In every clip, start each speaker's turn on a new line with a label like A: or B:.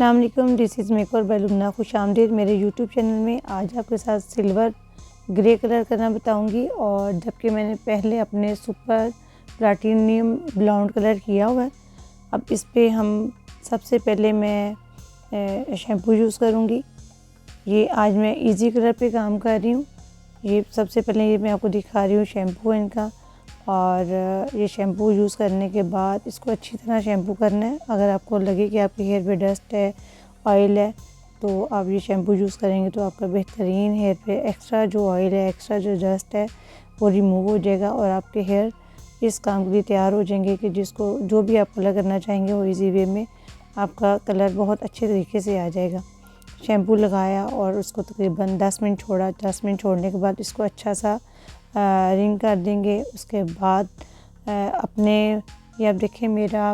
A: अस्सलाम वालेकुम, this is makeover bye लुब्ना। खुशामदीद मेरे यूट्यूब चैनल में। आज आपके साथ सिल्वर ग्रे कलर करना बताऊंगी, और जबकि मैंने पहले अपने सुपर प्लाटिनियम ब्लॉन्ड कलर किया हुआ है। अब इस पे हम सबसे पहले मैं शैम्पू यूज़ करूंगी। ये आज मैं इजी कलर पे काम कर रही हूँ। ये सबसे पहले ये मैं आपको दिखा रही हूँ शैम्पू इनका, और ये शैम्पू यूज़ करने के बाद इसको अच्छी तरह शैम्पू करना है। अगर आपको लगे कि आपके हेयर पे डस्ट है, ऑयल है, तो आप ये शैम्पू यूज़ करेंगे तो आपका बेहतरीन हेयर पे एक्स्ट्रा जो ऑयल है, एक्स्ट्रा जो डस्ट है वो रिमूव हो जाएगा, और आपके हेयर इस काम के लिए तैयार हो जाएंगे कि जिसको जो भी आप कलर करना चाहेंगे वो इजी वे में आपका कलर बहुत अच्छे तरीके से आ जाएगा। शैम्पू लगाया और उसको तकरीबन 10 मिनट छोड़ा। 10 मिनट छोड़ने के बाद इसको अच्छा सा रिंग कर देंगे। उसके बाद अपने ये आप देखें मेरा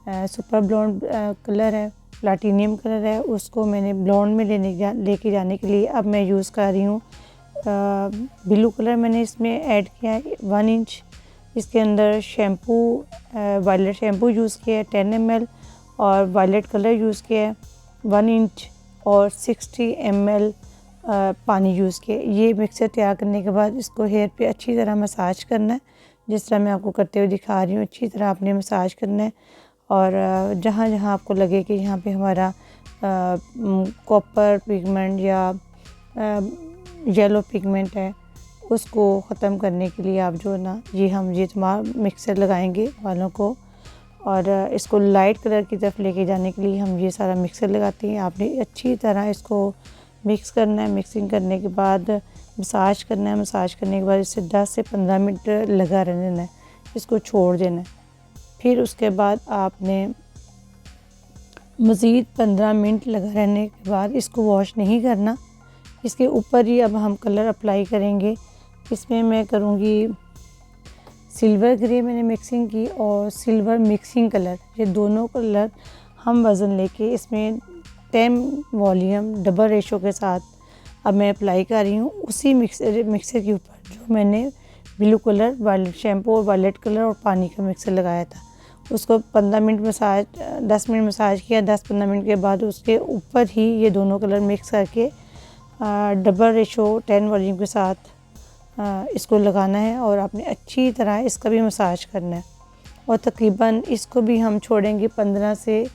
A: सुपर ब्लॉन्ड कलर है, प्लाटिनियम कलर है, उसको मैंने ब्लॉन्ड में लेके जाने के लिए अब मैं यूज़ कर रही हूँ ब्लू कलर। मैंने इसमें ऐड किया है 1 इंच। इसके अंदर शैम्पू वायलेट शैम्पू यूज़ किया है 10 ml, और वायलेट कलर यूज़ किया है 1 इंच, और 60 ml पानी यूज़ किया। ये मिक्सर तैयार करने के बाद इसको हेयर पे अच्छी तरह मसाज करना है, जिस तरह मैं आपको करते हुए दिखा रही हूँ। अच्छी तरह आपने मसाज करना है, और जहाँ जहाँ आपको लगे कि यहाँ पे हमारा कॉपर पिगमेंट या येलो पिगमेंट है, उसको ख़त्म करने के लिए आप जो है ना ये तमाम मिक्सर लगाएंगे बालों को, और इसको लाइट कलर की तरफ लेके जाने के लिए हम ये सारा मिक्सर लगाते हैं। आपने अच्छी तरह इसको मिक्स करना है। मिक्सिंग करने के बाद मसाज करना है। मसाज करने के बाद इसे 10 से 15 मिनट लगा रहने देना है, इसको छोड़ देना है। फिर उसके बाद आपने मज़ीद 15 मिनट लगा रहने के बाद इसको वॉश नहीं करना। इसके ऊपर ही अब हम कलर अप्लाई करेंगे। इसमें मैं करूँगी सिल्वर ग्रे मैंने मिक्सिंग की, और सिल्वर मिक्सिंग कलर, ये दोनों कलर हम वज़न लेके इसमें 10 वॉल्यूम डबल रेशो के साथ अब मैं अप्लाई कर रही हूँ उसी मिक्सर के ऊपर जो मैंने ब्लू कलर वायलेट शैम्पू और वायलेट कलर और पानी का मिक्सर लगाया था। उसको 15 मिनट मसाज 10 मिनट मसाज किया। 10-15 मिनट के बाद उसके ऊपर ही ये दोनों कलर मिक्स करके डबल रेशो 10 वॉल्यूम के साथ इसको लगाना है, और आपने अच्छी तरह इसका भी मसाज करना है। और तकरीबन इसको भी हम छोड़ेंगे 15 से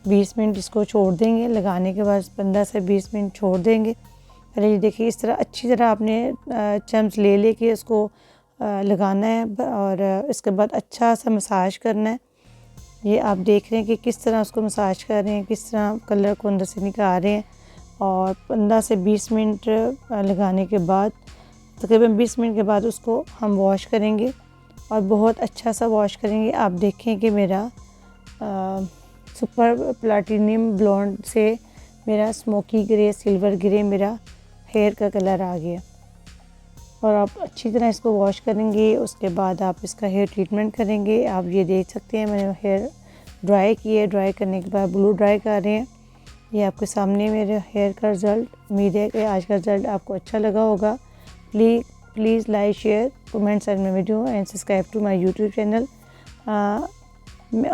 A: 20 मिनट, इसको छोड़ देंगे। लगाने के बाद 15 से 20 मिनट छोड़ देंगे। पहले ये देखिए इस तरह अच्छी तरह आपने चम्च ले के इसको लगाना है, और इसके बाद अच्छा सा मसाज करना है। ये आप देख रहे हैं कि किस तरह उसको मसाज कर रहे हैं, किस तरह कलर को अंदर से निकाल रहे हैं। और 15 से 20 मिनट लगाने के बाद तकरीबन 20 मिनट के बाद उसको हम वॉश करेंगे, और बहुत अच्छा सा वॉश करेंगे। आप देखें कि मेरा सुपर प्लाटिनियम ब्लॉन्ड से मेरा स्मोकी ग्रे सिल्वर ग्रे मेरा हेयर का कलर आ गया। और आप अच्छी तरह इसको वॉश करेंगे। उसके बाद आप इसका हेयर ट्रीटमेंट करेंगे। आप ये देख सकते हैं मैंने हेयर ड्राई किए। ड्राई करने के बाद ब्लू ड्राई कर रहे हैं। ये आपके सामने मेरे हेयर का रिज़ल्ट। उम्मीद है कि आज का रिज़ल्ट आपको अच्छा लगा होगा। Please like share comment send my video and subscribe to my YouTube channel.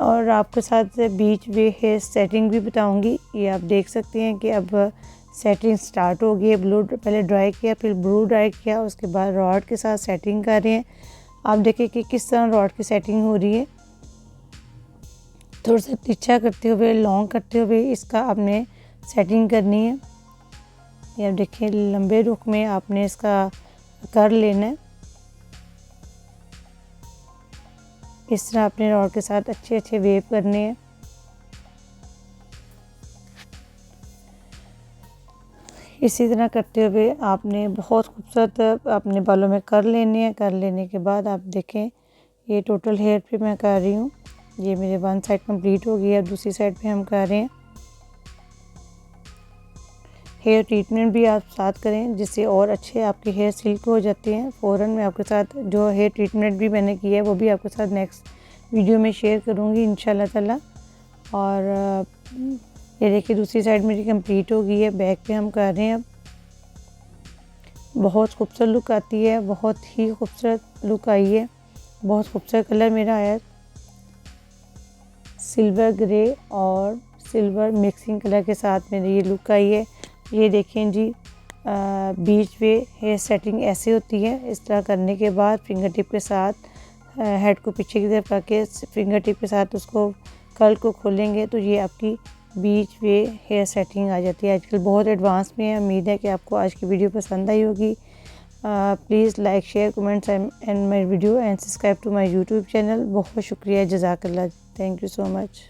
A: और आपके साथ बीच वे हेयर सेटिंग भी बताऊंगी। ये आप देख सकते हैं कि अब सेटिंग स्टार्ट हो गई है। ब्लू पहले ड्राई किया, फिर ब्लू ड्राई किया, उसके बाद रॉड के साथ सेटिंग कर रहे हैं। आप देखें कि किस तरह रॉड की सेटिंग हो रही है। थोड़ा सा तिरछा करते हुए, लॉन्ग करते हुए इसका आपने सेटिंग करनी है। ये आप देखिए लंबे रुख में आपने इसका कर लेना है। इस तरह अपने रॉड के साथ अच्छे वेव करने हैं। इसी तरह करते हुए आपने बहुत खूबसूरत अपने बालों में कर लेने हैं। कर लेने के बाद आप देखें ये टोटल हेयर पे मैं कर रही हूँ। ये मेरे वन साइड कंप्लीट हो गई है। अब दूसरी साइड पे हम कर रहे हैं। हेयर ट्रीटमेंट भी आप साथ करें, जिससे और अच्छे आपके हेयर सिल्क हो जाते हैं। फ़ौरन मैं आपके साथ जो हेयर ट्रीटमेंट भी मैंने किया है वो भी आपके साथ नेक्स्ट वीडियो में शेयर करूँगी इंशाल्लाह ताला। और ये देखिए दूसरी साइड मेरी कंप्लीट हो गई है। बैक पे हम कर रहे हैं। अब बहुत खूबसूरत लुक आती है, बहुत ही खूबसूरत लुक आई है। बहुत खूबसूरत कलर मेरा आया, सिल्वर ग्रे और सिल्वर मिक्सिंग कलर के साथ मेरी ये लुक आई है। ये देखें जी, बीच वे हेयर सेटिंग ऐसे होती है। इस तरह करने के बाद फिंगर टिप के साथ हेड को पीछे की तरफ करके फिंगर टिप के साथ उसको कर्ल को खोलेंगे तो ये आपकी बीच वे हेयर सेटिंग आ जाती है। आजकल बहुत एडवांस में है। उम्मीद है कि आपको आज की वीडियो पसंद आई होगी। Please like share comments and my video and subscribe to my YouTube channel. बहुत शुक्रिया, जज़ाकल्लाह, थैंक यू सो मच।